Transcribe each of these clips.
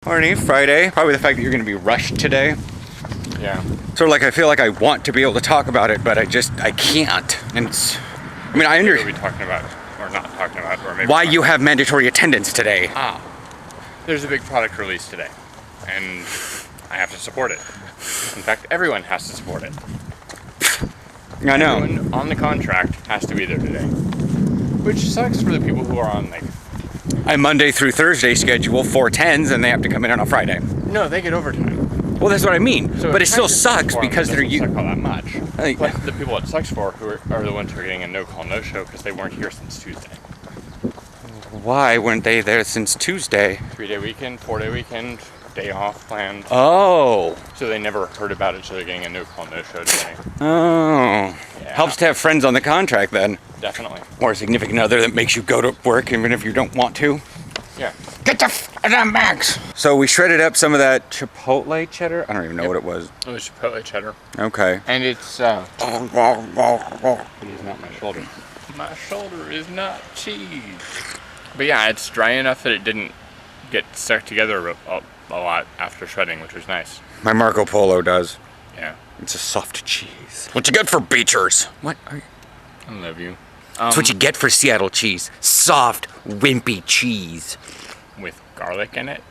Morning, Friday. Probably the fact that you're going to be rushed today. Yeah. Sort of like I feel like I want to be able to talk about it, but I can't. And it's, I mean, I understand. What are we talking about, or not talking about, or maybe why you have mandatory attendance today. There's a big product release today, and I have to support it. In fact, everyone has to support it. I know. Everyone on the contract has to be there today, which sucks for the people who are on like a Monday through Thursday schedule, 410s, and they have to come in on a Friday. No, they get overtime. Well, that's what I mean. So but it still sucks because they're suck all that much. Like, but the people it sucks for are the ones who are getting a no-call, no-show because they weren't here since Tuesday. Why weren't they there since Tuesday? 3-day weekend, 4-day weekend, day off planned. Oh. So they never heard about it, so they're getting a no-call, no-show today. Oh. Yeah. Helps to have friends on the contract then. Definitely. Or a significant other that makes you go to work even if you don't want to. Yeah. Get the f out of Max. So we shredded up some of that Chipotle cheddar. I don't even know what it was. It was Chipotle cheddar. Okay. And it's it is not my shoulder. My shoulder is not cheese. But yeah, it's dry enough that it didn't get stuck together a lot after shredding, which was nice. My Marco Polo does. Yeah. It's a soft cheese. What you get for Beechers? What are you? I love you. That's what you get for Seattle cheese. Soft, wimpy cheese. With garlic in it?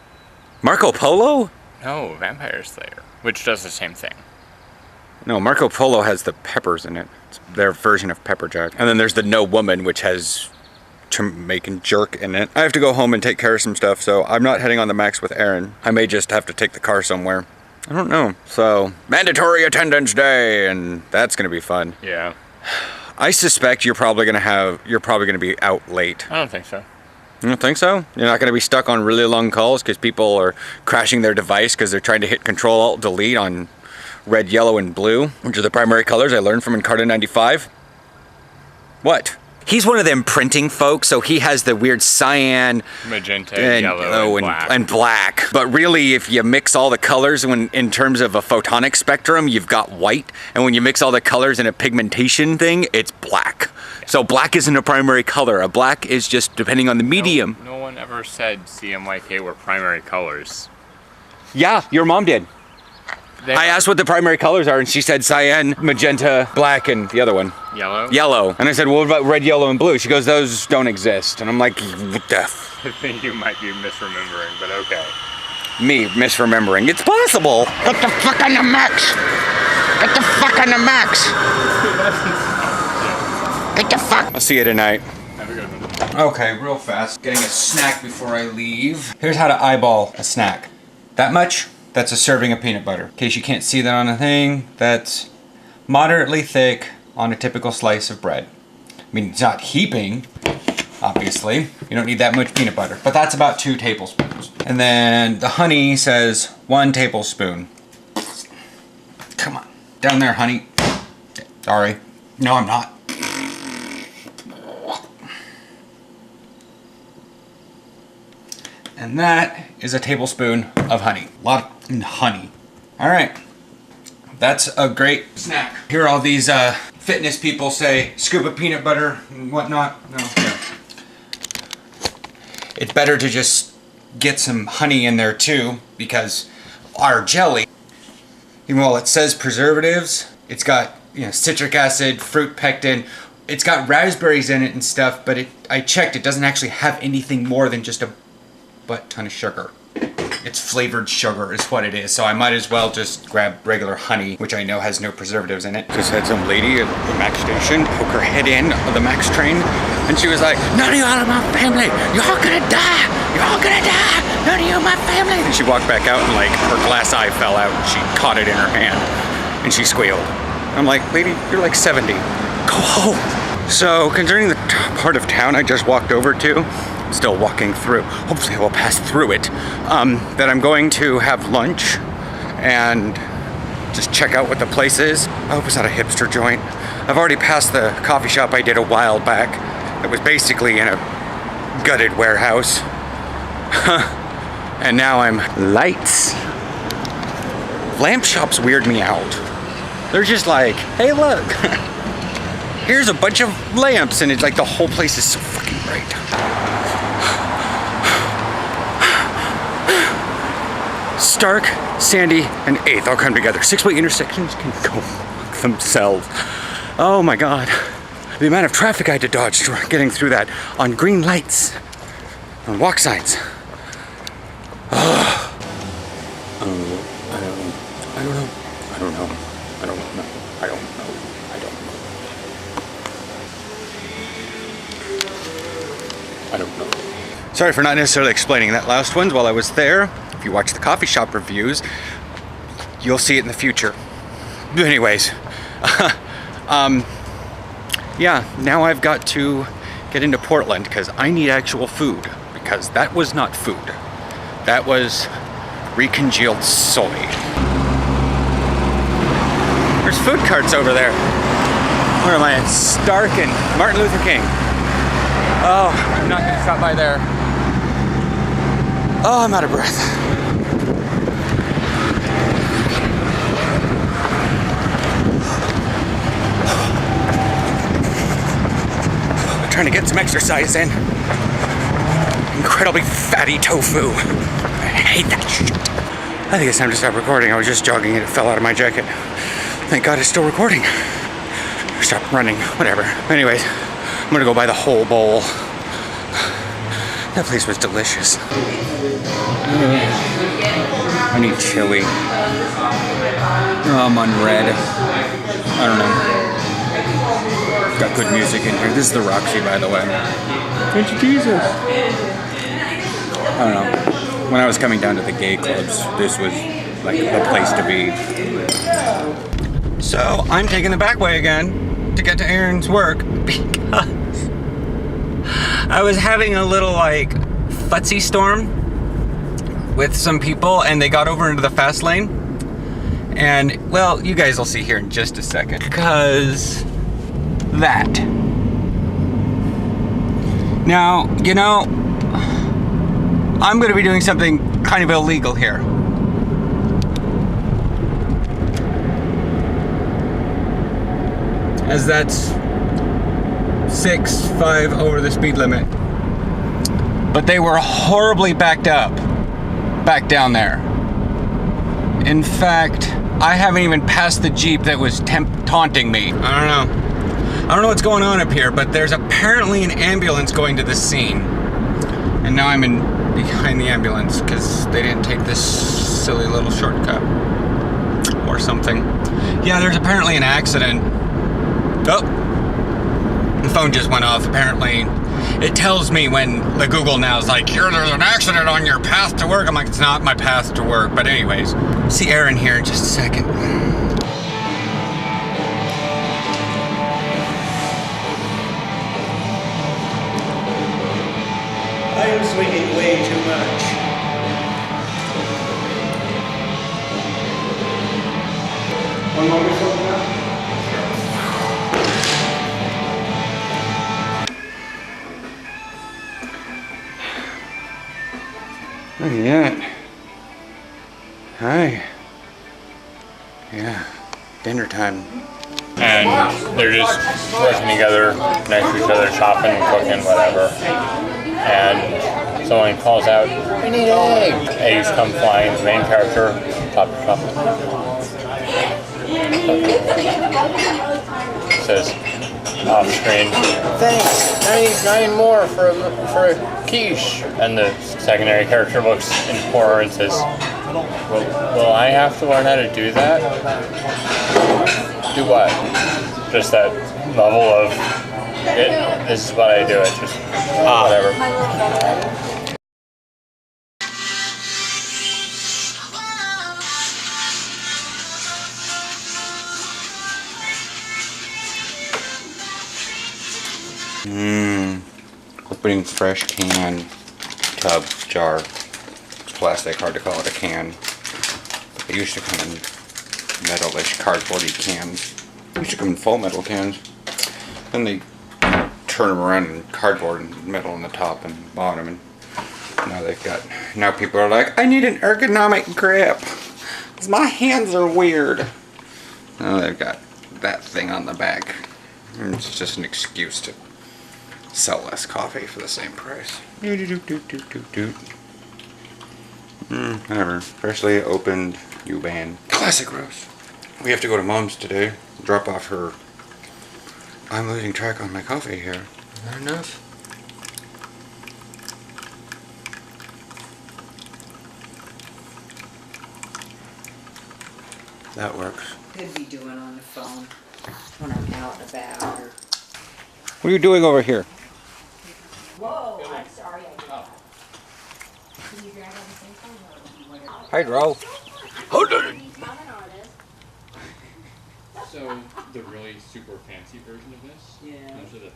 Marco Polo? No, Vampire Slayer, which does the same thing. No, Marco Polo has the peppers in it. It's their version of pepper jack. And then there's the No Woman, which has Jamaican jerk in it. I have to go home and take care of some stuff, so I'm not heading on the Max with Aaron. I may just have to take the car somewhere. I don't know. So, mandatory attendance day, and that's gonna be fun. Yeah. I suspect you're probably gonna be out late. I don't think so. You don't think so? You're not gonna be stuck on really long calls because people are crashing their device because they're trying to hit Control-Alt-Delete on red, yellow, and blue, which are the primary colors I learned from Encarta 95. What? He's one of them printing folks, so he has the weird cyan, magenta, and yellow, and black. But really, if you mix all the colors in terms of a photonic spectrum, you've got white. And when you mix all the colors in a pigmentation thing, it's black. So black isn't a primary color. A black is just depending on the medium. No one ever said CMYK were primary colors. Yeah, your mom did. I asked what the primary colors are, and she said cyan, magenta, black, and the other one. Yellow? Yellow. And I said, well, what about red, yellow, and blue? She goes, those don't exist. And I'm like, what the f? I think you might be misremembering, but okay. Me misremembering. It's possible. Get the fuck on the Max. Get the fuck on the Max. Get the fuck. I'll see you tonight. Have a good one. Okay, real fast. Getting a snack before I leave. Here's how to eyeball a snack. That much? That's a serving of peanut butter. In case you can't see that on a thing, that's moderately thick on a typical slice of bread. I mean, it's not heaping, obviously. You don't need that much peanut butter, but that's about 2 tablespoons. And then the honey says 1 tablespoon. Come on, down there, honey. Sorry. No, I'm not. And that is a tablespoon of honey. A lot of honey. All right, that's a great snack. Hear all these fitness people say scoop of peanut butter and whatnot. No. It's better to just get some honey in there too, because our jelly, even while it says preservatives, it's got, you know, citric acid, fruit pectin. It's got raspberries in it and stuff, but I checked, it doesn't actually have anything more than just a ton of sugar. It's flavored sugar is what it is, so I might as well just grab regular honey, which I know has no preservatives in it. Just had some lady at the Max station poke her head in of the Max train, and she was like, none of you out of my family, you're all gonna die, you're all gonna die, none of you my family. And she walked back out and like her glass eye fell out and she caught it in her hand and she squealed. I'm like, lady, you're like 70, go home. So concerning the part of town I just walked over to, still walking through, hopefully I will pass through it, that I'm going to have lunch and just check out what the place is. I hope it's not a hipster joint. I've already passed the coffee shop I did a while back. It was basically in a gutted warehouse. And now I'm lights. Lamp shops weird me out. They're just like, hey look, here's a bunch of lamps, and it's like the whole place is so fucking bright. Stark, Sandy, and 8th all come together. 6-way intersections can go fuck themselves. Oh my God. The amount of traffic I had to dodge getting through that on green lights, on walk signs. Oh. I don't know. Sorry for not necessarily explaining that last one while I was there. If you watch the coffee shop reviews, you'll see it in the future. But anyways, yeah, now I've got to get into Portland because I need actual food, because that was not food. That was recongealed soy. There's food carts over there. Where am I? Stark and Martin Luther King. Oh, I'm not gonna stop by there. Oh, I'm out of breath. I'm trying to get some exercise in. Incredibly fatty tofu. I hate that shit. I think it's time to stop recording. I was just jogging and it fell out of my jacket. Thank God it's still recording. Stop running, whatever. Anyways, I'm gonna go buy the whole bowl. That place was delicious. I need chili. Oh, I'm on red. I don't know. Got good music in here. This is the Roxy, by the way. Thank you, Jesus. I don't know. When I was coming down to the gay clubs, this was like the place to be. So I'm taking the back way again to get to Aaron's work because I was having a little like futzy storm with some people and they got over into the fast lane. And well, you guys will see here in just a second because that. Now, you know, I'm going to be doing something kind of illegal here. As that's 6.5 over the speed limit. But they were horribly backed up back down there. In fact, I haven't even passed the Jeep that was taunting me. I don't know what's going on up here, but there's apparently an ambulance going to the scene. And now I'm behind the ambulance because they didn't take this silly little shortcut or something. Yeah, there's apparently an accident. Oh, the phone just went off. Apparently, it tells me when the Google now is like, there's an accident on your path to work. I'm like, it's not my path to work. But anyways, see Aaron here in just a second. I am swinging way too much. One more before now? Look at that. Hi. Yeah, dinner time. And they're just working together next to each other, shopping, cooking, whatever. And someone calls out, "We need eggs!" Eggs come flying. The main character, top. Says off screen, "Thanks, I need 9 more for a quiche." And the secondary character looks in horror and says, Will I have to learn how to do that? Do what? Just that level of this is what I do. It's just whatever. Opening fresh can, tub, jar. It's plastic, hard to call it a can. They used to come in metalish, cardboardy cans. They used to come in full metal cans. Then they turn them around in cardboard and metal on the top and bottom. And now people are like, I need an ergonomic grip, 'cause my hands are weird. Now they've got that thing on the back. And it's just an excuse to sell less coffee for the same price. Whatever. Freshly opened U-Bahn. Classic Rose. We have to go to Mom's today. Drop off her... I'm losing track on my coffee here. Is that enough? That works. Could be doing on the phone when I'm out and about. Or... What are you doing over here? Whoa, I'm sorry. Can you grab everything from her? Pedro. Hold on. So the really super fancy version of this? Yeah. Those are the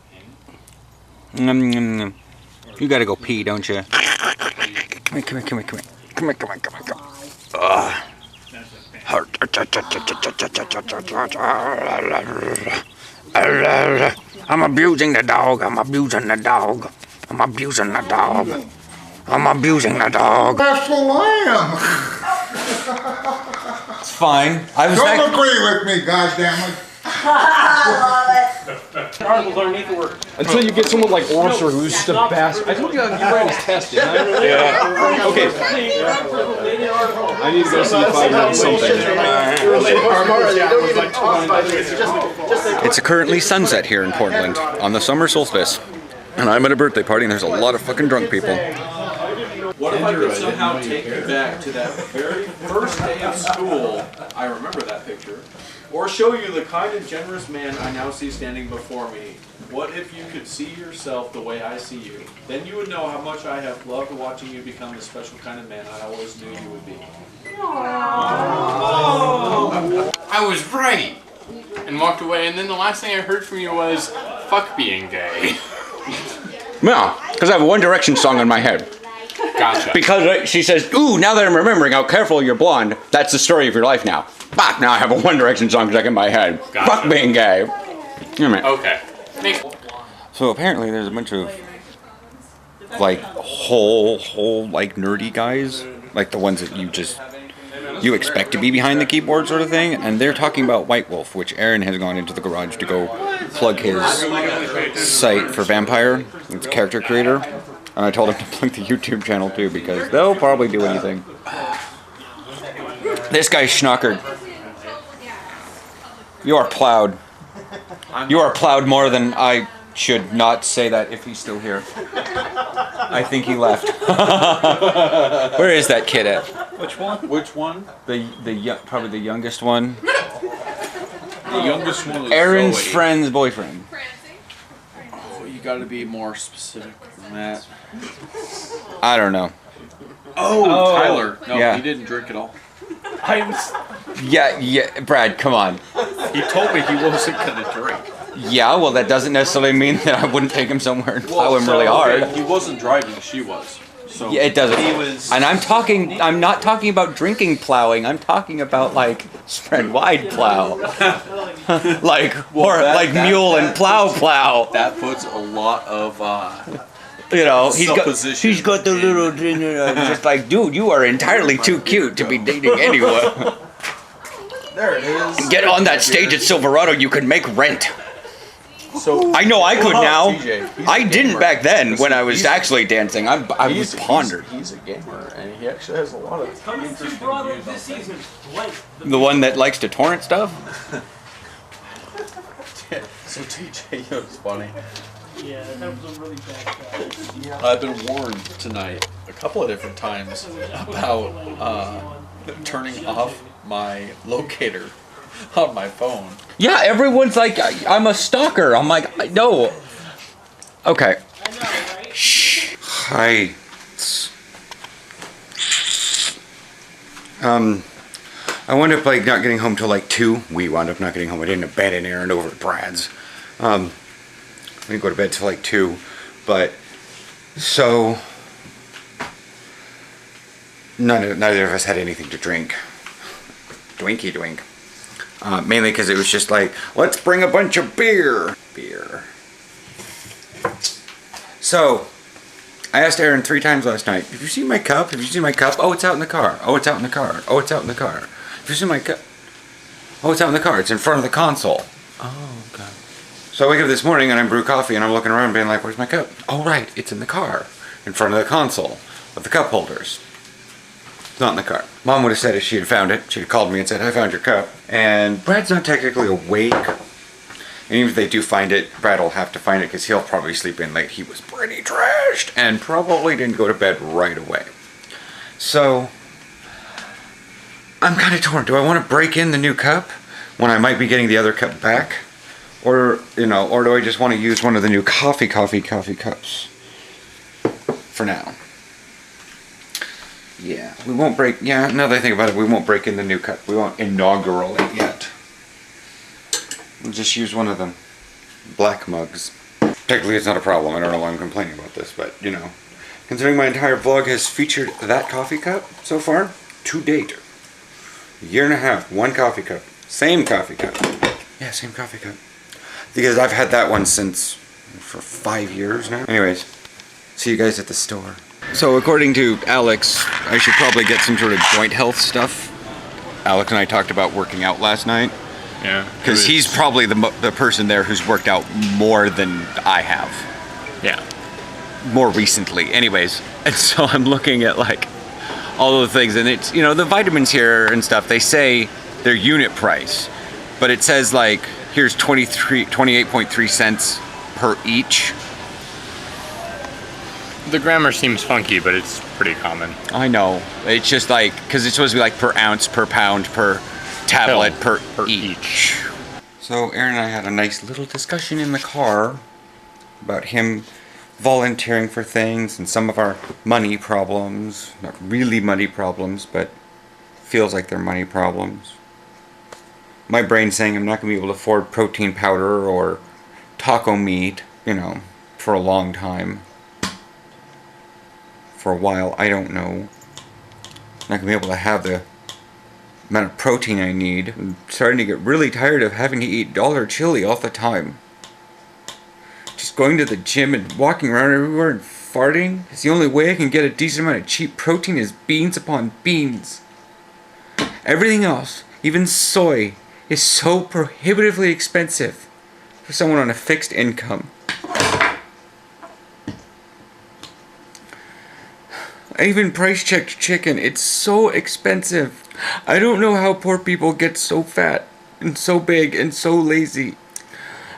pen? You gotta go pee, don't you? Come here, come here, come here, come here. Come here, come here, come here, come here. That's a pen. I'm abusing the dog. I'm abusing the dog. I'm abusing the dog. I'm abusing the dog. That's the lamb. It's fine. I was Don't agree with me, goddammit. Articles underneath the word. Until you get someone like Orser who's just the best. I told you you ran his test, didn't I? Yeah. Okay. I need to go see if I have something. It's currently sunset here in Portland on the summer solstice. And I'm at a birthday party and there's a lot of fucking drunk people. What if I could somehow take you back to that very first day of school? I remember that picture. Or show you the kind and generous man I now see standing before me. What if you could see yourself the way I see you? Then you would know how much I have loved watching you become the special kind of man I always knew you would be. I was right! And walked away, and then the last thing I heard from you was, fuck being gay. No, because I have a One Direction song in my head. Gotcha. Because she says, ooh, now that I'm remembering how careful you're blonde, that's the story of your life now. Fuck, now I have a One Direction song stuck in my head. Gotcha. Fuck being gay. Okay. So apparently there's a bunch of, like, whole, like, nerdy guys. Like the ones that you expect to be behind the keyboard sort of thing. And they're talking about White Wolf, which Aaron has gone into the garage to go plug his site for Vampire. It's a character creator. And I told him to plug the YouTube channel too, because they'll probably do anything. This guy's schnockered. You are plowed. You are plowed more than I should not say that if he's still here. I think he left. Where is that kid at? Which one? Which one? Probably the youngest one. The youngest one was Aaron's Zoe. friend's boyfriend. Oh, you gotta be more specific than that. I don't know. Oh, Tyler. No, yeah. he didn't drink at all. Yeah, Brad, come on. He told me he wasn't gonna drink. Yeah, well, that doesn't necessarily mean that I wouldn't take him somewhere and plow him really hard. Okay, he wasn't driving, she was. So Yeah, it doesn't. He was, And I'm not talking about drinking plowing. I'm talking about like spread wide plow, like that- mule and plow. that puts a lot of You know, he's supposition got the little thing. Just like, dude, you are entirely too cute to be dating anyone. There it is. Get on that stage at Silverado. You can make rent. So I know I could now. TJ, he's I a didn't gamer. back then when I was He's- actually dancing. I was pondered. He's a gamer, and he actually has a lot of interesting views on things. The one that likes to torrent stuff. So TJ, it was funny. Yeah, that was a really bad guy. I've been warned tonight a couple of different times about turning off my locator on my phone. Yeah, everyone's like, I'm a stalker. I'm like, no. Okay. I know, right? Shh. Hi. I wound up like not getting home till like 2. We wound up not getting home. I didn't abandon Aaron over at Brad's. I didn't go to bed till like 2. But so neither of us had anything to drink. Dwinky dwink. Mainly because it was just like, let's bring a bunch of beer. So, I asked Aaron 3 times last night, have you seen my cup? Have you seen my cup? Oh, it's out in the car. Oh, it's out in the car. Oh, it's out in the car. Have you seen my cup? Oh, it's out in the car. It's in front of the console. Oh, God. So I wake up this morning and I brew coffee and I'm looking around being like, where's my cup? Oh, right. It's in the car. In front of the console with the cup holders. It's not in the car. Mom would have said if she had found it, she'd have called me and said, I found your cup. And Brad's not technically awake. And even if they do find it, Brad will have to find it because he'll probably sleep in late. He was pretty trashed and probably didn't go to bed right away. So, I'm kind of torn. Do I want to break in the new cup when I might be getting the other cup back? Or, you know, or do I just want to use one of the new coffee cups for now? Yeah, we won't break, yeah, now that I think about it, we won't break in the new cup. We won't inaugural it yet. We'll just use one of them black mugs. Technically it's not a problem, I don't know why I'm complaining about this, but, you know, considering my entire vlog has featured that coffee cup so far, to date. A year and a half, one coffee cup. Same coffee cup. Yeah, same coffee cup. Because I've had that one since, for 5 years now. Anyways, see you guys at the store. So according to Alex, I should probably get some sort of joint health stuff. Alex and I talked about working out last night. Yeah. Because he's probably the person there who's worked out more than I have. Yeah. More recently. Anyways, and so I'm looking at like all of the things, and it's, you know, the vitamins here and stuff, they say their unit price. But it says like, here's 28.3 cents per each. The grammar seems funky, but it's pretty common. I know. It's just like, because it's supposed to be like per ounce, per pound, per tablet, per each. So Aaron and I had a nice little discussion in the car about him volunteering for things and some of our money problems. Not really money problems, but feels like they're money problems. My brain's saying I'm not going to be able to afford protein powder or taco meat, you know, for a long time. For a while, I don't know. I'm not going to be able to have the amount of protein I need. I'm starting to get really tired of having to eat dollar chili all the time. Just going to the gym and walking around everywhere and farting is the only way I can get a decent amount of cheap protein is beans upon beans. Everything else, even soy, is so prohibitively expensive for someone on a fixed income. I even price checked chicken. It's so expensive. I don't know how poor people get so fat and so big and so lazy.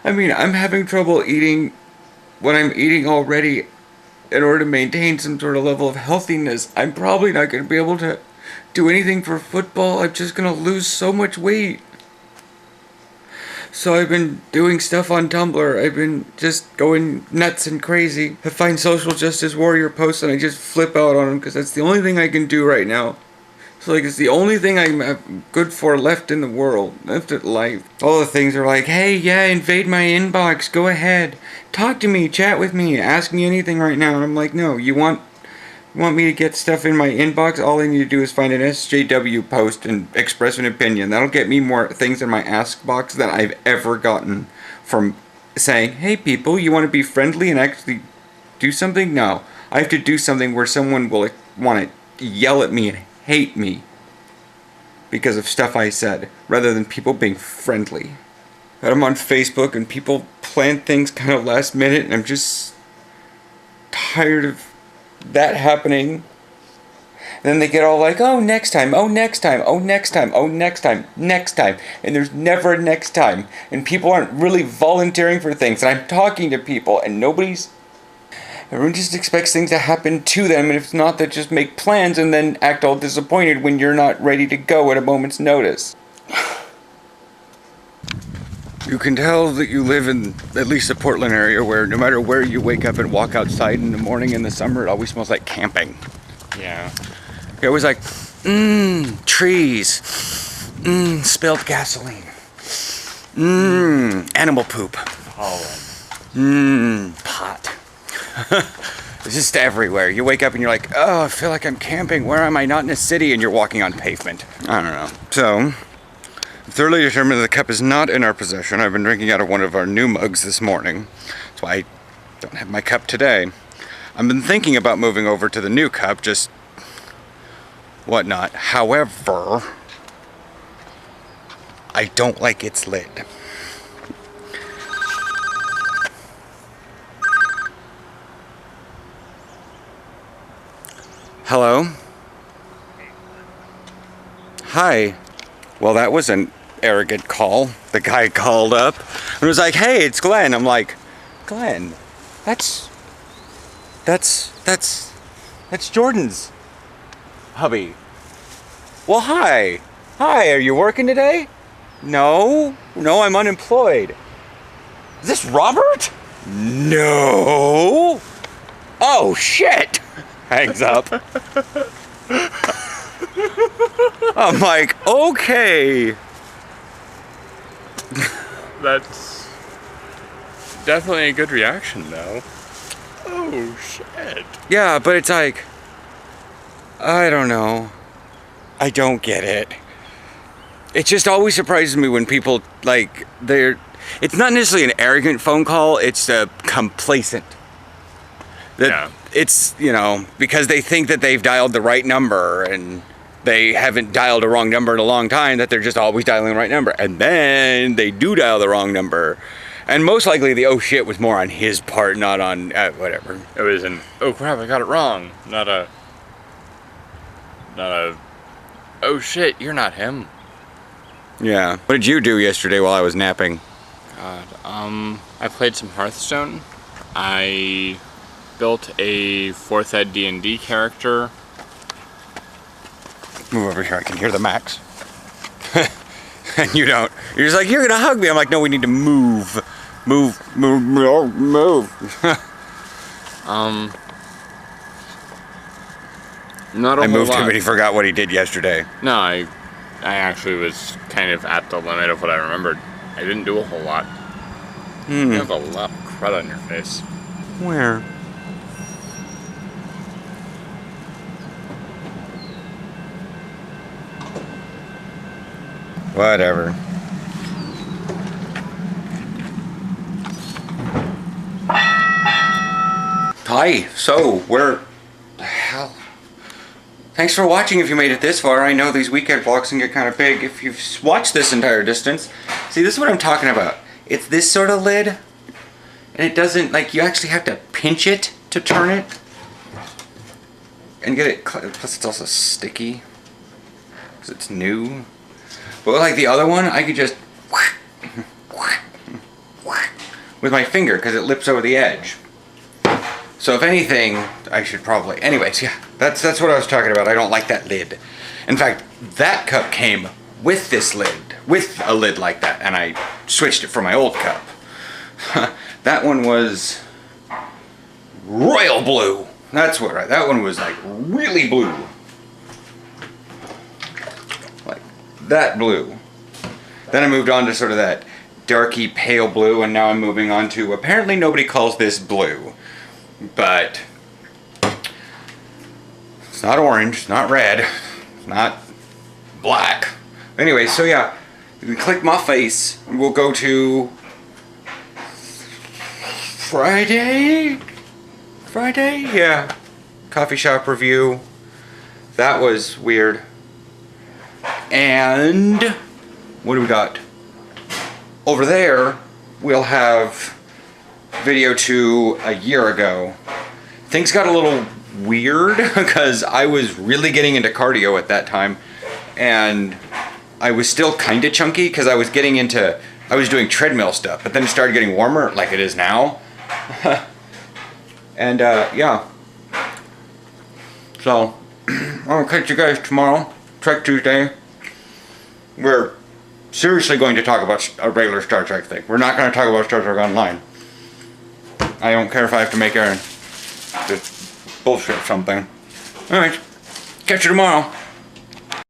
I mean, I'm having trouble eating what I'm eating already in order to maintain some sort of level of healthiness. I'm probably not going to be able to do anything for football. I'm just going to lose so much weight. So I've been doing stuff on Tumblr. I've been just going nuts and crazy. I find social justice warrior posts and I just flip out on them because that's the only thing I can do right now. So like it's the only thing I'm good for left in the world, left at life. All the things are like, hey, yeah, invade my inbox, go ahead. Talk to me, chat with me, ask me anything right now. And I'm like, no, you want me to get stuff in my inbox? All I need to do is find an SJW post and express an opinion. That'll get me more things in my ask box than I've ever gotten from saying, hey people, you want to be friendly and actually do something? No. I have to do something where someone will want to yell at me and hate me because of stuff I said, rather than people being friendly. But I'm on Facebook and people plan things kind of last minute and I'm just tired of that happening. And then they get all like, oh, next time, oh, next time, oh, next time, oh, next time, next time. And there's never a next time. And people aren't really volunteering for things. And I'm talking to people and everyone just expects things to happen to them. And if it's not, they just make plans and then act all disappointed when you're not ready to go at a moment's notice. You can tell that you live in at least the Portland area where no matter where you wake up and walk outside in the morning in the summer, it always smells like camping. Yeah. It was like, trees, spilled gasoline, animal poop, pot. It's just everywhere. You wake up and you're like, oh, I feel like I'm camping. Where am I? Not in a city, and you're walking on pavement. I don't know. So, I'm thoroughly determined that the cup is not in our possession. I've been drinking out of one of our new mugs this morning. That's why I don't have my cup today. I've been thinking about moving over to the new cup, just whatnot. However, I don't like its lid. Hello? hi. Well, that was an arrogant call. The guy called up and was like, hey, it's Glenn. I'm like, Glenn, that's Jordan's hubby. Well, hi. Hi, are you working today? No, I'm unemployed. Is this Robert? No. Oh, shit. Hangs up. I'm like, okay. That's definitely a good reaction, though. Oh, shit. Yeah, but it's like, I don't know. I don't get it. It just always surprises me when people, like, it's not necessarily an arrogant phone call, it's a complacent. Yeah. It's, because they think that they've dialed the right number and they haven't dialed a wrong number in a long time, that they're just always dialing the right number. And then they do dial the wrong number. And most likely the oh shit was more on his part, not on whatever. It was an, oh crap, I got it wrong. Not a, oh shit, you're not him. Yeah. What did you do yesterday while I was napping? God, I played some Hearthstone. I built a 4th Ed D&D character. Move over here, I can hear the max. And you don't. You're just like, you're gonna hug me. I'm like, no, we need to move. Move. Not a I whole moved lot. him and he forgot what he did yesterday. No, I actually was kind of at the limit of what I remembered. I didn't do a whole lot. You have a lot of crud on your face. Where? Whatever. Hi, so where the hell? Thanks for watching if you made it this far. I know these weekend vlogs can get kind of big if you've watched this entire distance. See, this is what I'm talking about. It's this sort of lid, and it doesn't, like, you actually have to pinch it to turn it and get it, plus it's also sticky because it's new. But like the other one, I could just with my finger because it lips over the edge. So if anything, I should probably... Anyways, yeah, that's what I was talking about. I don't like that lid. In fact, that cup came with this lid, with a lid like that, and I switched it for my old cup. That one was royal blue. That's what, right? That one was like really blue. Like that blue. Then I moved on to sort of that darky pale blue, and now I'm moving on to, apparently nobody calls this blue. But it's not orange, it's not red, it's not black. Anyway, so yeah, you can click my face and we'll go to Friday? Yeah. Coffee shop review. That was weird. And what do we got? Over there, we'll have video 2 a year ago. Things got a little weird because I was really getting into cardio at that time, and I was still kind of chunky because I was doing treadmill stuff, but then it started getting warmer like it is now. And yeah, so I'll catch you guys tomorrow, Trek Tuesday. We're seriously going to talk about a regular Star Trek thing. We're not going to talk about Star Trek Online. I don't care if I have to make Aaron just bullshit something. Alright, catch you tomorrow.